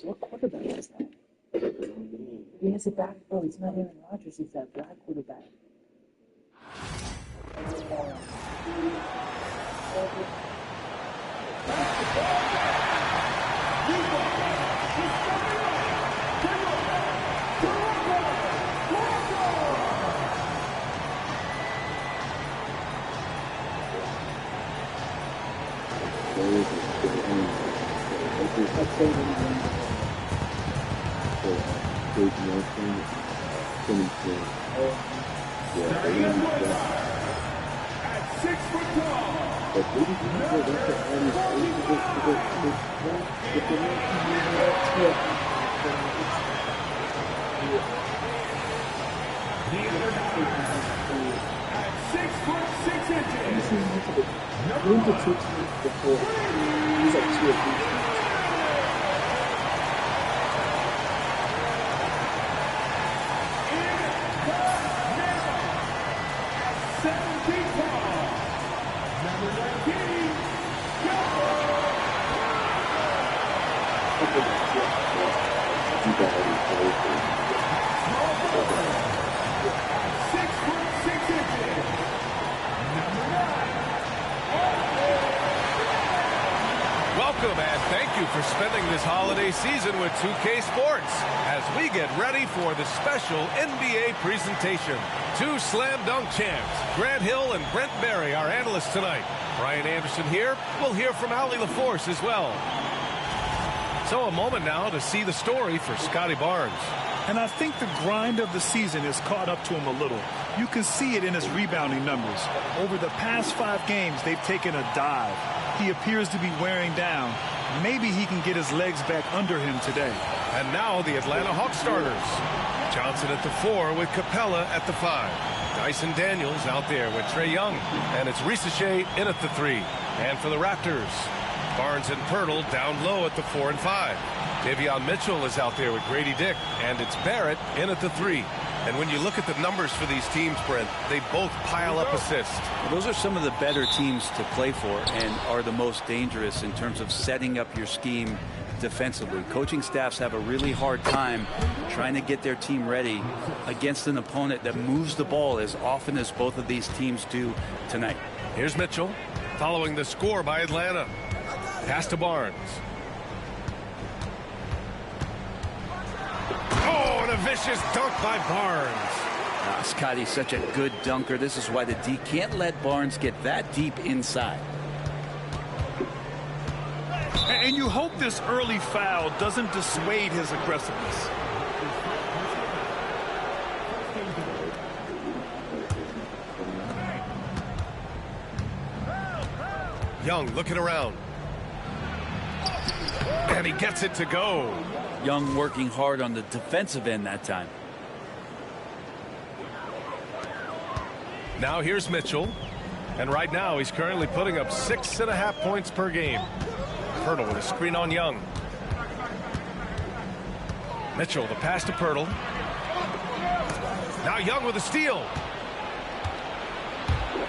What quarterback is that? He has a back. Oh, it's not Aaron Rodgers. He's that black quarterback. At 6 foot tall. At 6 foot 6 inches. Number 2 before. He's like 2 or 3. Welcome and thank you for spending this holiday season with 2K Sports as we get ready for the special NBA presentation. Two slam dunk champs, Grant Hill and Brent Barry, our analysts tonight. Brian Anderson here. We'll hear from Allie LaForce as well. So a moment now to see the story for Scotty Barnes. And I think the grind of the season has caught up to him a little. You can see it in his rebounding numbers. Over the past 5 games, they've taken a dive. He appears to be wearing down. Maybe he can get his legs back under him today. And now the Atlanta Hawks starters. Johnson at the 4 with Capella at the 5. Dyson Daniels out there with Trae Young. And it's Risache in at the 3. And for the Raptors, Barnes and Pirtle down low at the 4 and 5. Davion Mitchell is out there with Grady Dick. And it's Barrett in at the 3. And when you look at the numbers for these teams, Brent, they both pile up assists. Well, those are some of the better teams to play for and are the most dangerous in terms of setting up your scheme defensively. Coaching staffs have a really hard time trying to get their team ready against an opponent that moves the ball as often as both of these teams do tonight. Here's Mitchell following the score by Atlanta. Pass to Barnes. Oh, and a vicious dunk by Barnes. Scotty's such a good dunker. This is why the D can't let Barnes get that deep inside. And you hope this early foul doesn't dissuade his aggressiveness. Young looking around. And he gets it to go. Young working hard on the defensive end that time. Now here's Mitchell. And right now he's currently putting up 6.5 points per game. Pirtle with a screen on Young. Mitchell, the pass to Pirtle. Now Young with a steal.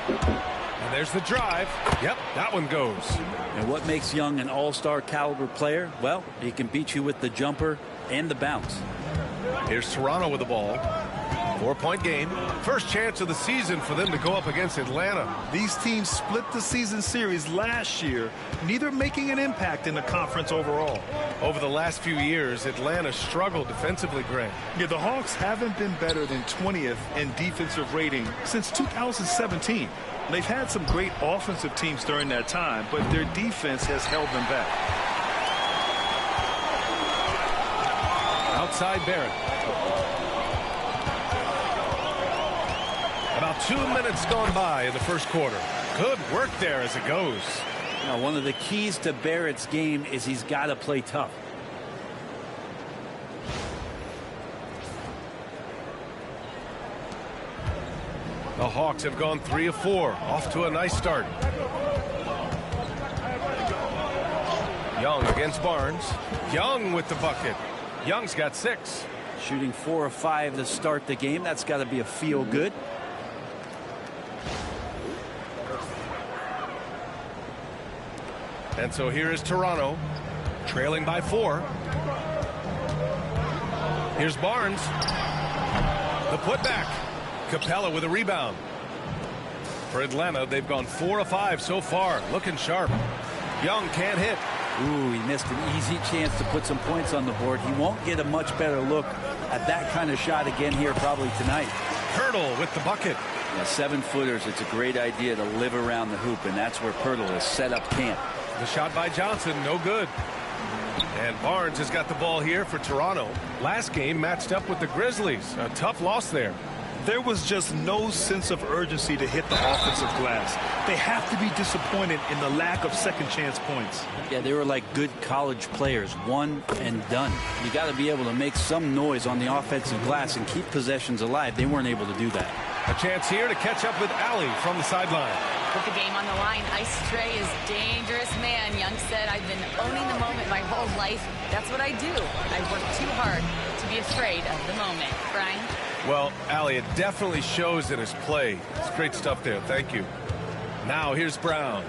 And there's the drive. Yep, that one goes. And what makes Young an all-star caliber player? Well, he can beat you with the jumper and the bounce. Here's Toronto with the ball. 4-point game. First chance of the season for them to go up against Atlanta. These teams split the season series last year, neither making an impact in the conference overall. Over the last few years, Atlanta struggled defensively, Grant. Yeah, the Hawks haven't been better than 20th in defensive rating since 2017. They've had some great offensive teams during that time, but their defense has held them back. Outside Barrett. About 2 minutes gone by in the first quarter. Good work there as it goes. Now, one of the keys to Barrett's game is he's got to play tough. The Hawks have gone 3 of 4, off to a nice start. Young against Barnes. Young with the bucket. Young's got 6. Shooting 4 of 5 to start the game. That's got to be a feel good. And so here is Toronto, trailing by 4. Here's Barnes. The putback. Capella with a rebound. For Atlanta, they've gone 4 of 5 so far. Looking sharp. Young can't hit. Ooh, he missed an easy chance to put some points on the board. He won't get a much better look at that kind of shot again here probably tonight. Pirtle with the bucket. Yeah, 7-footers, it's a great idea to live around the hoop, and that's where Pirtle has set up camp. The shot by Johnson, no good. And Barnes has got the ball here for Toronto. Last game matched up with the Grizzlies. A tough loss there. There was just no sense of urgency to hit the offensive glass. They have to be disappointed in the lack of second chance points. Yeah, they were like good college players, one and done. You got to be able to make some noise on the offensive glass and keep possessions alive. They weren't able to do that. A chance here to catch up with Allie from the sideline. With the game on the line, Ice Trey is dangerous, man. Young said, I've been owning the moment my whole life. That's what I do. I work too hard to be afraid of the moment. Brian? Well, Allie, it definitely shows in his play. It's great stuff there. Thank you. Now here's Brown.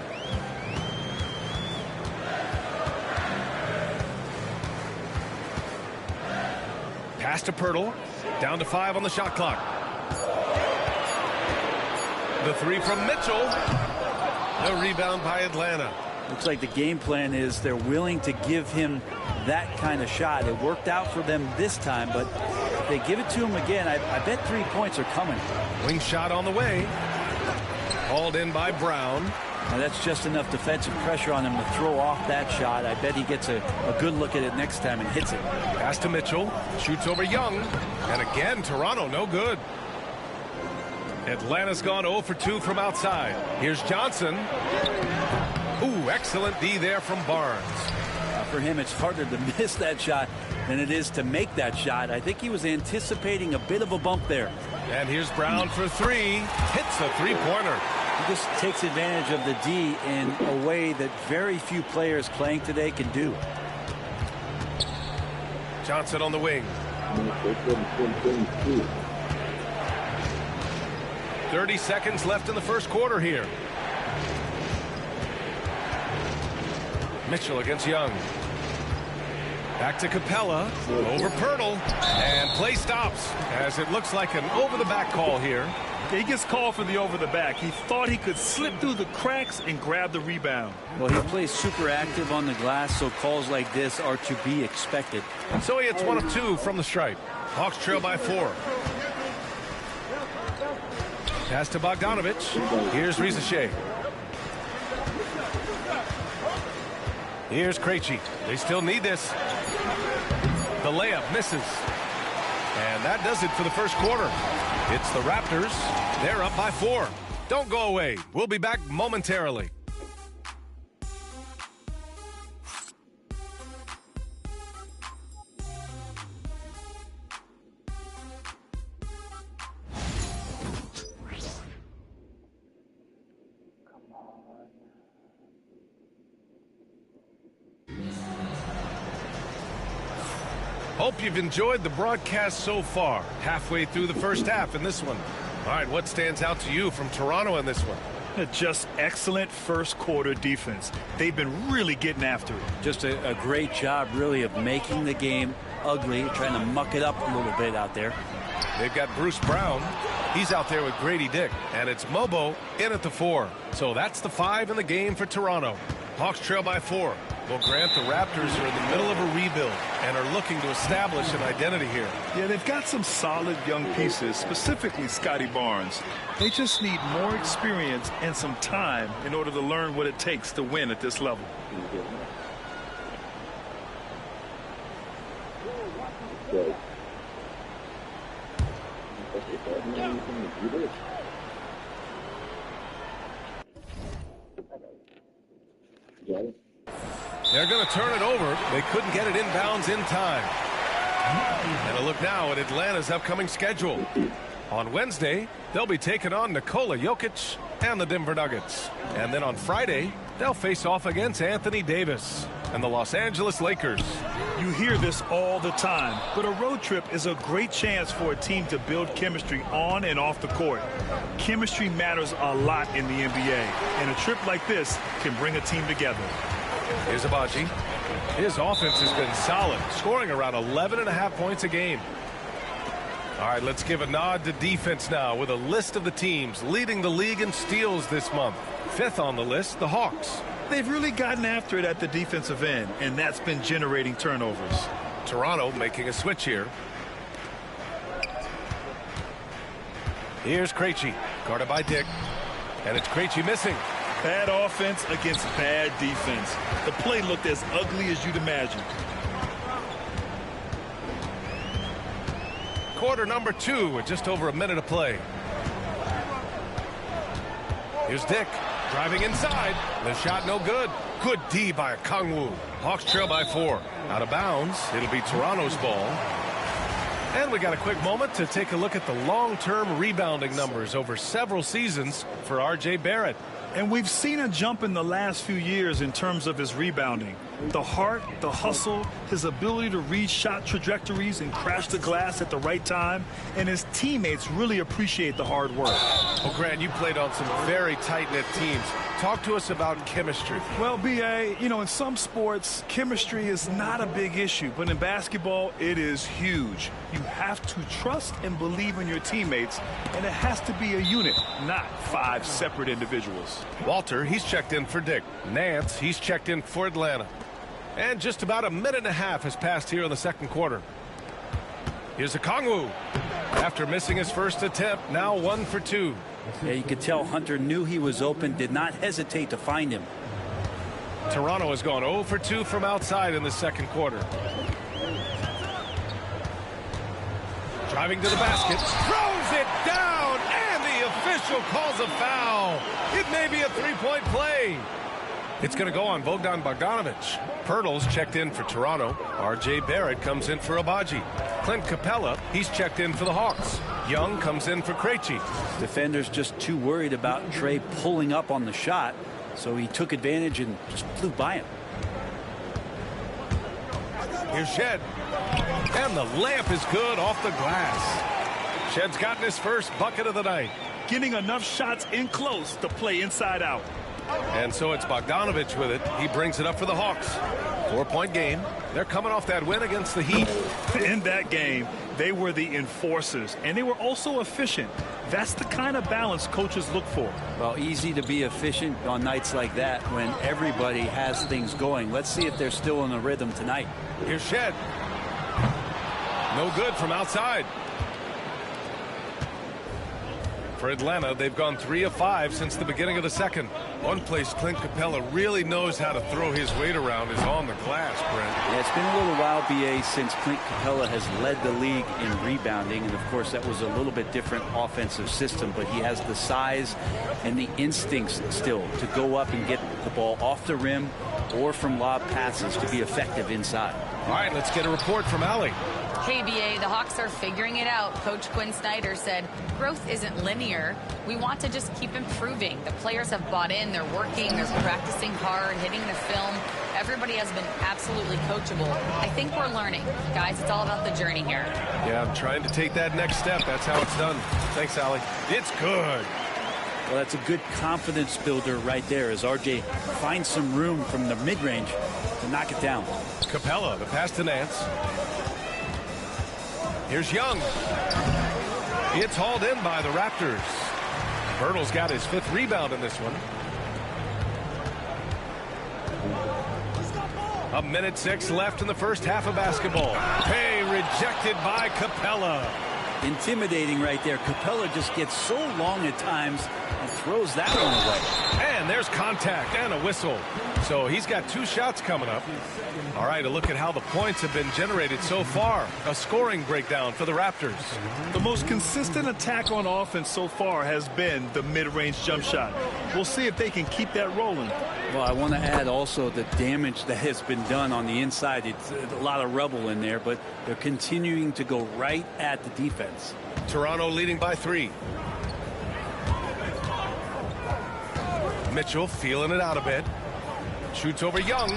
Pass to Pirtle. Down to 5 on the shot clock. The 3 from Mitchell. No rebound by Atlanta. Looks like the game plan is they're willing to give him that kind of shot. It worked out for them this time, but if they give it to him again, I bet 3 points are coming. Wing shot on the way. Hauled in by Brown. Now that's just enough defensive pressure on him to throw off that shot. I bet he gets a good look at it next time and hits it. Pass to Mitchell. Shoots over Young. And again, Toronto, no good. Atlanta's gone 0 for 2 from outside. Here's Johnson. Ooh, excellent D there from Barnes. For him, it's harder to miss that shot than it is to make that shot. I think he was anticipating a bit of a bump there. And here's Brown for 3. Hits the three-pointer. He just takes advantage of the D in a way that very few players playing today can do. Johnson on the wing. 30 seconds left in the first quarter here. Mitchell against Young. Back to Capella. Over Pirtle. And play stops as it looks like an over-the-back call here. He gets called for the over-the-back. He thought he could slip through the cracks and grab the rebound. Well, he plays super active on the glass, so calls like this are to be expected. So he hits 1 of 2 from the stripe. Hawks trail by 4. Pass to Bogdanovich. Here's Rizachet. Here's Krejci. They still need this. The layup misses. And that does it for the first quarter. It's the Raptors. They're up by 4. Don't go away. We'll be back momentarily. Hope you've enjoyed the broadcast so far. Halfway through the first half in this one. All right, what stands out to you from Toronto in this one? Just excellent first quarter defense. They've been really getting after it. Just a great job, really, of making the game ugly, trying to muck it up a little bit out there. They've got Bruce Brown. He's out there with Grady Dick. And it's Mobo in at the 4. So that's the 5 in the game for Toronto. Hawks trail by 4. Well, Grant, the Raptors are in the middle of a rebuild and are looking to establish an identity here. Yeah, they've got some solid young pieces, specifically Scotty Barnes. They just need more experience and some time in order to learn what it takes to win at this level. They're going to turn it over. They couldn't get it inbounds in time. And a look now at Atlanta's upcoming schedule. On Wednesday, they'll be taking on Nikola Jokic and the Denver Nuggets. And then on Friday, they'll face off against Anthony Davis and the Los Angeles Lakers. You hear this all the time, but a road trip is a great chance for a team to build chemistry on and off the court. Chemistry matters a lot in the NBA, and a trip like this can bring a team together. Here's Abaji. His offense has been solid, scoring around 11.5 points a game. All right, let's give a nod to defense now with a list of the teams leading the league in steals this month. 5th on the list, the Hawks. They've really gotten after it at the defensive end, and that's been generating turnovers. Toronto making a switch here. Here's Krejci, guarded by Dick. And it's Krejci missing. Bad offense against bad defense. The play looked as ugly as you'd imagine. Quarter number 2 with just over a minute to play. Here's Dick driving inside. The shot no good. Good D by Kangwoo. Hawks trail by 4. Out of bounds. It'll be Toronto's ball. And we got a quick moment to take a look at the long-term rebounding numbers over several seasons for R.J. Barrett. And we've seen a jump in the last few years in terms of his rebounding. The heart, the hustle, his ability to read shot trajectories and crash the glass at the right time. And his teammates really appreciate the hard work. Well, Grant, you played on some very tight-knit teams. Talk to us about chemistry. Well, B.A., you know, in some sports, chemistry is not a big issue. But in basketball, it is huge. You have to trust and believe in your teammates. And it has to be a unit, not 5 separate individuals. Walter, he's checked in for Dick. Nance, he's checked in for Atlanta. And just about a minute and a half has passed here in the second quarter. Here's a Kangwoo. After missing his first attempt, now 1 for 2. Yeah, you could tell Hunter knew he was open, did not hesitate to find him. Toronto has gone 0 for 2 from outside in the second quarter. Driving to the basket, throws it down, and the official calls a foul. It may be a 3-point play. It's going to go on Bogdan Bogdanović. Pirtle's checked in for Toronto. R.J. Barrett comes in for Abaji. Clint Capella, he's checked in for the Hawks. Young comes in for Krejci. Defenders just too worried about Trey pulling up on the shot, so he took advantage and just flew by him. Here's Shed. And the layup is good off the glass. Shed's gotten his first bucket of the night. Getting enough shots in close to play inside out. And so it's Bogdanović with it. He brings it up for the Hawks. 4-point game. They're coming off that win against the Heat. In that game, they were the enforcers, and they were also efficient. That's the kind of balance coaches look for. Well, easy to be efficient on nights like that when everybody has things going. Let's see if they're still in the rhythm tonight. Here's Shed. No good from outside. For Atlanta, they've gone 3 of 5 since the beginning of the second. One place Clint Capella really knows how to throw his weight around is on the glass, Brent. Yeah, it's been a little while, B.A., since Clint Capella has led the league in rebounding. And, of course, that was a little bit different offensive system. But he has the size and the instincts still to go up and get the ball off the rim or from lob passes to be effective inside. All right, let's get a report from Allie. KBA, the Hawks are figuring it out. Coach Quinn Snyder said, growth isn't linear. We want to just keep improving. The players have bought in. They're working. They're practicing hard, hitting the film. Everybody has been absolutely coachable. I think we're learning. Guys, it's all about the journey here. Yeah, I'm trying to take that next step. That's how it's done. Thanks, Allie. It's good. Well, that's a good confidence builder right there as R.J. finds some room from the mid-range to knock it down. Capella, the pass to Nance. Here's Young. It's hauled in by the Raptors. Pirtle's got his 5th rebound in this one. 1:06 left in the first half of basketball. Hey, rejected by Capella. Intimidating right there. Capella just gets so long at times and throws that one away. And there's contact and a whistle. So he's got 2 shots coming up. All right, a look at how the points have been generated so far. A scoring breakdown for the Raptors. The most consistent attack on offense so far has been the mid-range jump shot. We'll see if they can keep that rolling. Well, I want to add also the damage that has been done on the inside. It's a lot of rubble in there, but they're continuing to go right at the defense. Toronto leading by 3. Mitchell feeling it out a bit. Shoots over Young.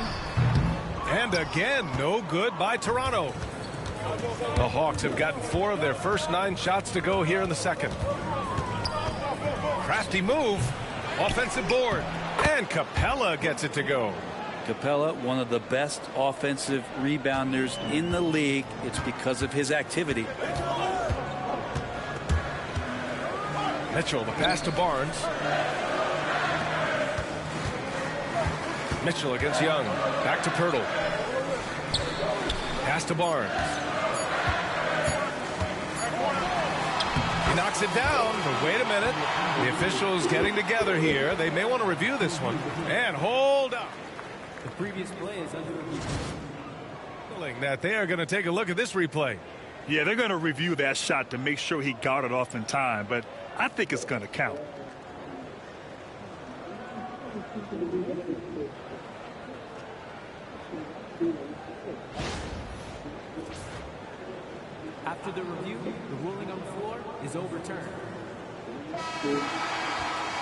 And again, no good by Toronto. The Hawks have gotten 4 of their first 9 shots to go here in the second. Crafty move. Offensive board. And Capella gets it to go. Capella, one of the best offensive rebounders in the league. It's because of his activity. Mitchell, the pass to Barnes. Mitchell against Young. Back to Pirtle. Pass to Barnes. He knocks it down, but wait a minute. The officials getting together here. They may want to review this one. And hold up. The previous play is under review. That they are going to take a look at this replay. Yeah, they're going to review that shot to make sure he got it off in time, but I think it's going to count. After the review, the ruling on the floor is overturned.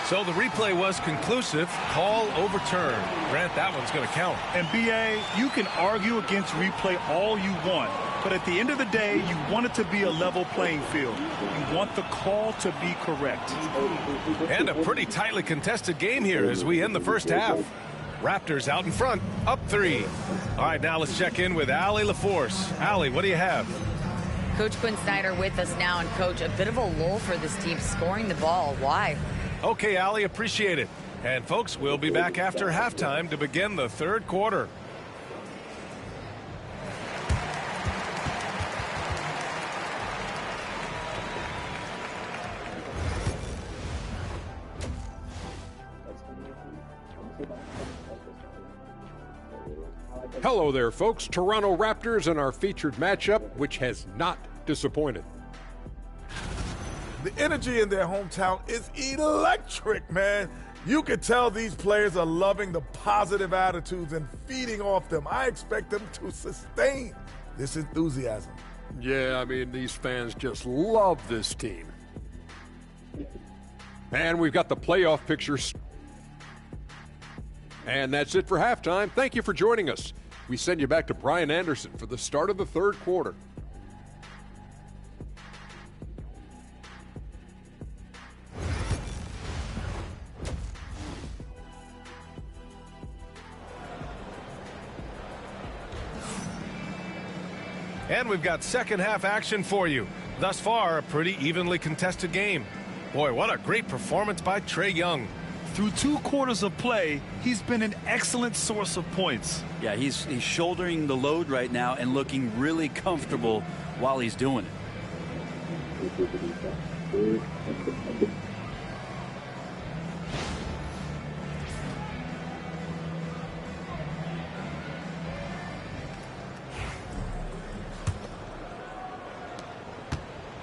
So the replay was conclusive. Call overturned. Grant, that one's going to count. And B.A., you can argue against replay all you want, but at the end of the day, you want it to be a level playing field. You want the call to be correct. And a pretty tightly contested game here as we end the first half. Raptors out in front, up 3. All right, now let's check in with Allie LaForce. Allie, what do you have? Coach Quinn Snyder with us now, and Coach, a bit of a lull for this team scoring the ball. Why? Okay, Allie, appreciate it. And folks, we'll be back after halftime to begin the third quarter. Hello there, folks. Toronto Raptors in our featured matchup, which has not disappointed. The energy in their hometown is electric, man. You can tell these players are loving the positive attitudes and feeding off them. I expect them to sustain this enthusiasm. Yeah, I mean, these fans just love this team. And we've got the playoff pictures. And that's it for halftime. Thank you for joining us. We send you back to Brian Anderson for the start of the third quarter. And we've got second half action for you. Thus far, a pretty evenly contested game. Boy, what a great performance by Trae Young. Through 2 quarters of play, he's been an excellent source of points. Yeah, he's shouldering the load right now and looking really comfortable while he's doing it.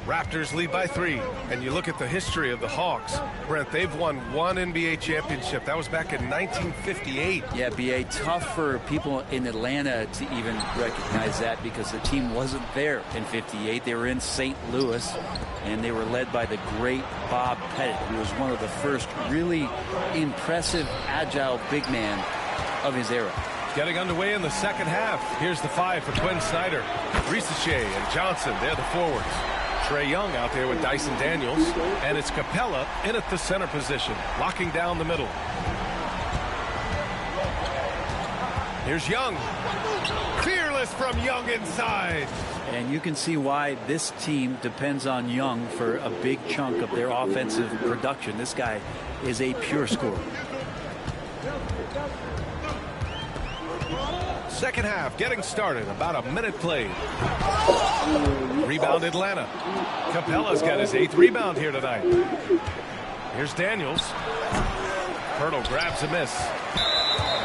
Raptors lead by 3. And you look at the history of the Hawks. Brent, they've won 1 NBA championship. That was back in 1958. Yeah, B.A., tough for people in Atlanta to even recognize that because the team wasn't there in 58. They were in St. Louis, and they were led by the great Bob Pettit, who was one of the first really impressive, agile big man of his era. Getting underway in the second half. Here's the 5 for Quinn Snyder. Risacher and Johnson, they're the forwards. Trae Young out there with Dyson Daniels, and it's Capella in at the center position, locking down the middle. Here's Young. Fearless from Young inside. And you can see why this team depends on Young for a big chunk of their offensive production. This guy is a pure scorer. Second half getting started. About a minute played. Rebound Atlanta. Capella's got his 8th rebound here tonight. Here's Daniels. Pirtle grabs a miss.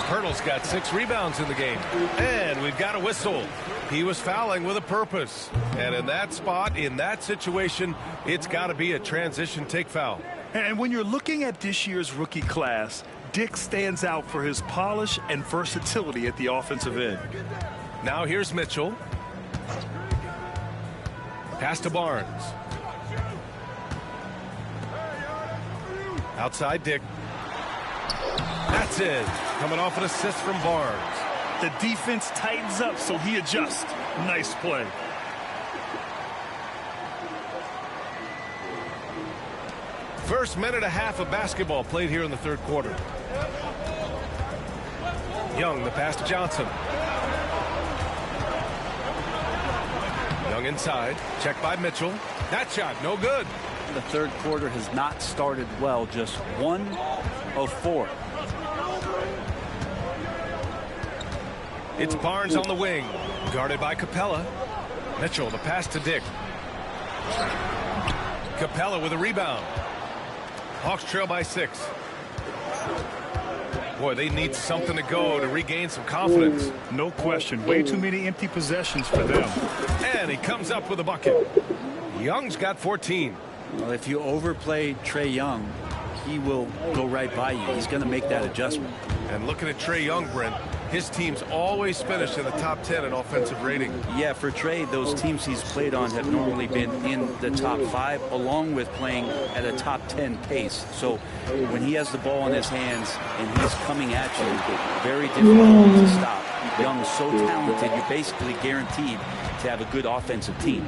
Pirtle's got 6 rebounds in the game. And we've got a whistle. He was fouling with a purpose. And in that spot, in that situation, it's got to be a transition take foul. And when you're looking at this year's rookie class, Dick stands out for his polish and versatility at the offensive end. Now here's Mitchell. Pass to Barnes. Outside Dick. That's it. Coming off an assist from Barnes. The defense tightens up, so he adjusts. Nice play. First minute and a half of basketball played here in the third quarter. Young, the pass to Johnson. Young inside. Checked by Mitchell. That shot, no good. The third quarter has not started well, just 1 of 4. It's Barnes on the wing, guarded by Capella. Mitchell, the pass to Dick. Capella with a rebound. Hawks trail by 6. Boy, they need something to go to regain some confidence. No question. Way too many empty possessions for them. And he comes up with a bucket. Young's got 14. Well, if you overplay Trae Young, he will go right by you. He's going to make that adjustment. And looking at Trae Young, Brent, his team's always finished in the top 10 in offensive rating. Yeah, for Trae, those teams he's played on have normally been in the top 5, along with playing at a top 10 pace. So when he has the ball in his hands and he's coming at you, very difficult to stop. Young is so talented, you're basically guaranteed to have a good offensive team.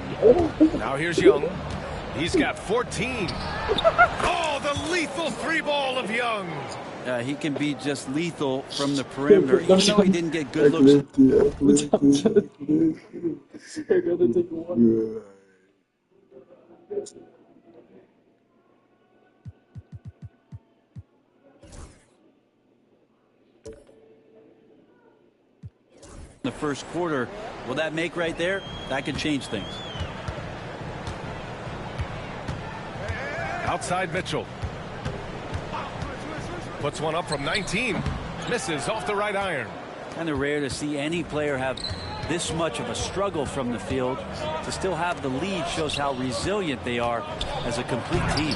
Now here's Young. He's got 14. Oh, the lethal 3-ball of Young. He can be just lethal from the perimeter, even though he didn't get good looks. The first quarter, will that make right there? That could change things. Outside Mitchell. Puts one up from 19. Misses off the right iron. Kind of rare to see any player have this much of a struggle from the field. To still have the lead shows how resilient they are as a complete team.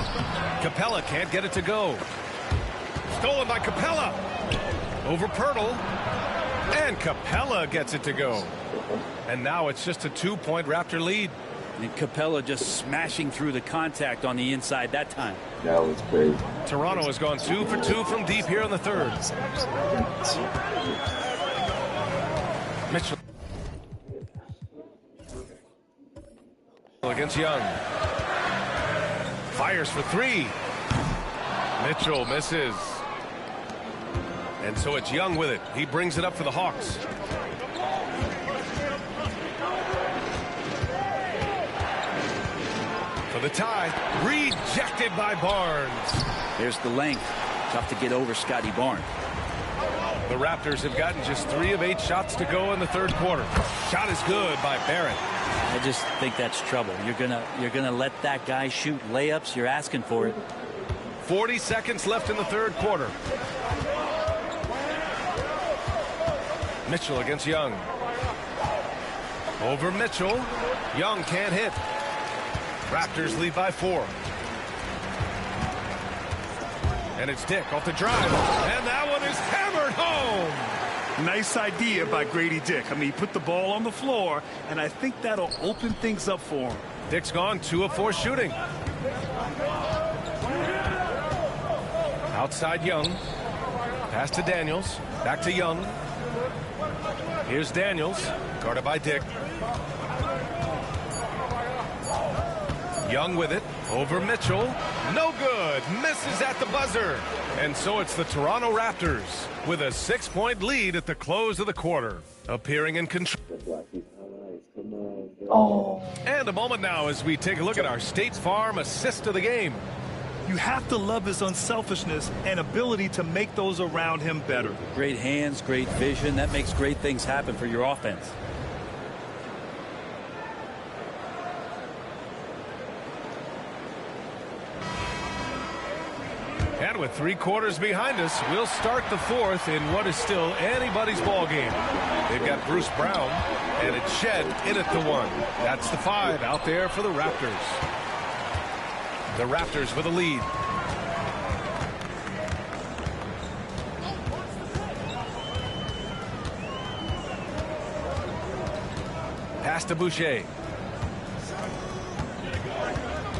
Capella can't get it to go. Stolen by Capella. Over Pirtle. And Capella gets it to go. And now it's just a 2-point Raptor lead. And Capella just smashing through the contact on the inside that time. That was crazy. Toronto has gone 2 for 2 from deep here in the third. Mitchell against Young. Fires for 3. Mitchell misses. And so it's Young with it. He brings it up for the Hawks. For the tie, rejected by Barnes. There's the length. Tough to get over Scotty Barnes. The Raptors have gotten just 3 of 8 shots to go in the third quarter. Shot is good by Barrett. I just think that's trouble. You're gonna let that guy shoot layups. You're asking for it. 40 seconds left in the third quarter. Mitchell against Young. Over Mitchell. Young can't hit. Raptors lead by 4. And it's Dick off the drive. And that one is hammered home. Nice idea by Grady Dick. I mean, he put the ball on the floor, and I think that'll open things up for him. Dick's gone 2 of 4 shooting. Outside Young. Pass to Daniels. Back to Young. Here's Daniels. Guarded by Dick. Young with it. Over Mitchell. No good. Misses at the buzzer. And so it's the Toronto Raptors with a 6-point lead at the close of the quarter. Appearing in control. Oh. And a moment now as we take a look at our State Farm assist of the game. You have to love his unselfishness and ability to make those around him better. Great hands, great vision. That makes great things happen for your offense. And with 3 quarters behind us, we'll start the fourth in what is still anybody's ball game. They've got Bruce Brown, and it's Shed in at the 1. That's the 5 out there for the Raptors. The Raptors with a lead. Pass to Boucher.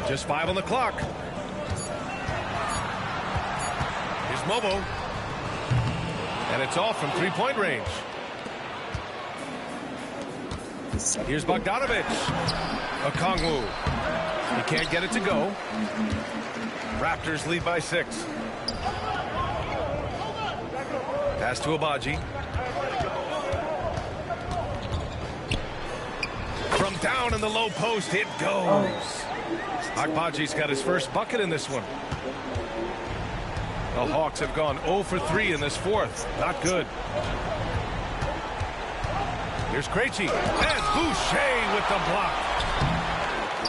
Just 5 on the clock. Here's Mobo. And it's off from 3-point range. Here's Bogdanovich. Okongwu. He can't get it to go. Raptors lead by 6. Pass to Abaji. From down in the low post, it goes. Agbaji's got his first bucket in this one. The Hawks have gone 0 for 3 in this fourth. Not good. Here's Krejci. And Boucher with the block.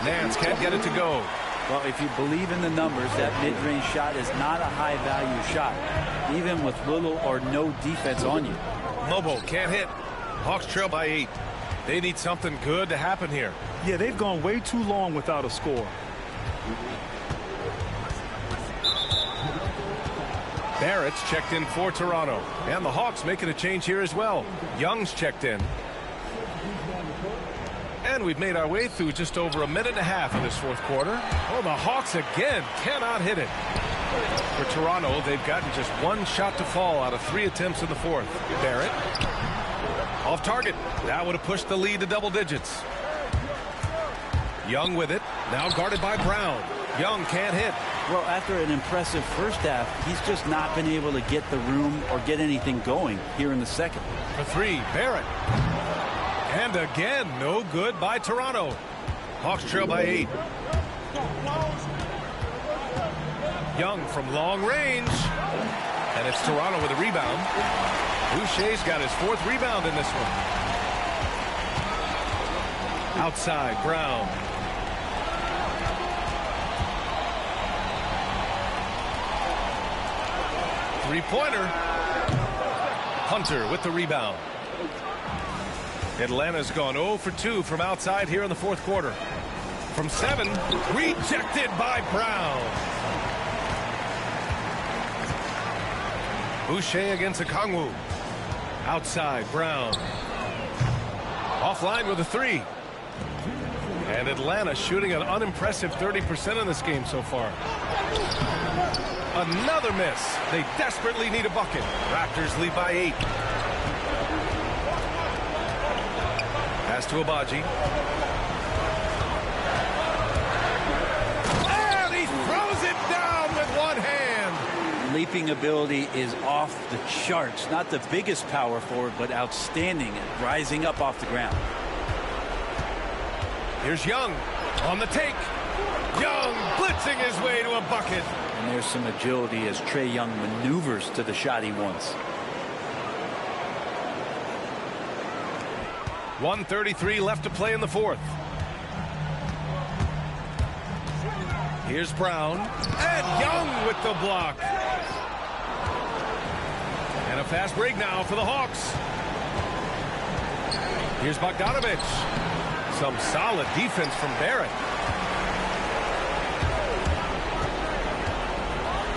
Nance can't get it to go. Well, if you believe in the numbers, that mid-range shot is not a high-value shot, even with little or no defense on you. Lobo can't hit. Hawks trail by 8. They need something good to happen here. Yeah, they've gone way too long without a score. Barrett's checked in for Toronto. And the Hawks making a change here as well. Young's checked in. And we've made our way through just over a minute and a half of this fourth quarter. Oh, the Hawks again cannot hit it. For Toronto, they've gotten just one shot to fall out of 3 attempts in the fourth. Barrett. Off target. That would have pushed the lead to double digits. Young with it. Now guarded by Brown. Young can't hit. Well, after an impressive first half, he's just not been able to get the room or get anything going here in the second. For 3, Barrett. And again, no good by Toronto. Hawks trail by 8. Young from long range. And it's Toronto with a rebound. Boucher's got his 4th rebound in this one. Outside, Brown. Three-pointer. Hunter with the rebound. Atlanta's gone 0 for 2 from outside here in the fourth quarter. From 7, rejected by Brown. Boucher against Okongwu. Outside, Brown. Offline with a 3. And Atlanta shooting an unimpressive 30% in this game so far. Another miss. They desperately need a bucket. Raptors lead by 8. Pass to Agbaji. And he throws it down with one hand. Leaping ability is off the charts. Not the biggest power forward, but outstanding at rising up off the ground. Here's Young on the take. Young blitzing his way to a bucket. And there's some agility as Trae Young maneuvers to the shot he wants. 1:33 left to play in the fourth. Here's Brown. And Young with the block. And a fast break now for the Hawks. Here's Bogdanovich. Some solid defense from Barrett.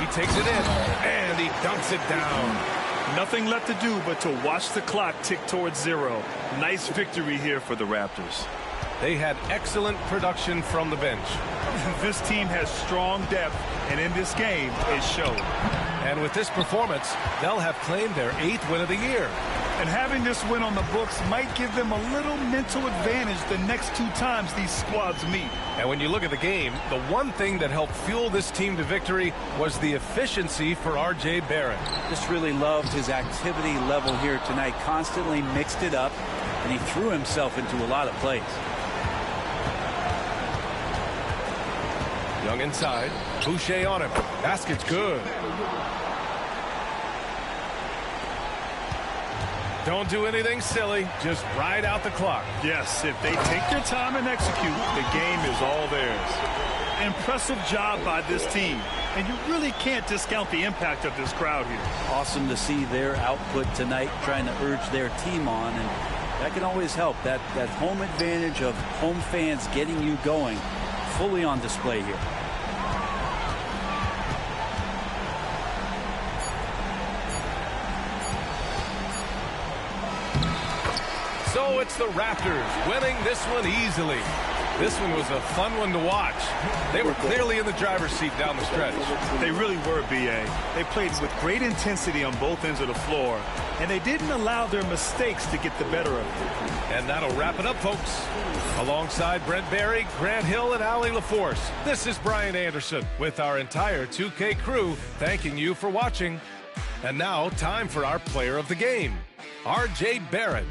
He takes it in, and he dunks it down. Nothing left to do but to watch the clock tick towards 0. Nice victory here for the Raptors. They had excellent production from the bench. This team has strong depth, and in this game, it showed. And with this performance, they'll have claimed their 8th win of the year. And having this win on the books might give them a little mental advantage the next 2 times these squads meet. And when you look at the game, the one thing that helped fuel this team to victory was the efficiency for R.J. Barrett. Just really loved his activity level here tonight. Constantly mixed it up, and he threw himself into a lot of plays. Young inside. Boucher on him. Basket's good. Don't do anything silly. Just ride out the clock. Yes, if they take their time and execute, the game is all theirs. Impressive job by this team. And you really can't discount the impact of this crowd here. Awesome to see their output tonight, trying to urge their team on. And that can always help. That home advantage of home fans getting you going, fully on display here. So it's the Raptors winning this one easily. This one was a fun one to watch. They were clearly in the driver's seat down the stretch. They really were, B.A. They played with great intensity on both ends of the floor, and they didn't allow their mistakes to get the better of them. And that'll wrap it up, folks. Alongside Brent Barry, Grant Hill, and Allie LaForce, this is Brian Anderson with our entire 2K crew thanking you for watching. And now, time for our player of the game, R.J. Barrett.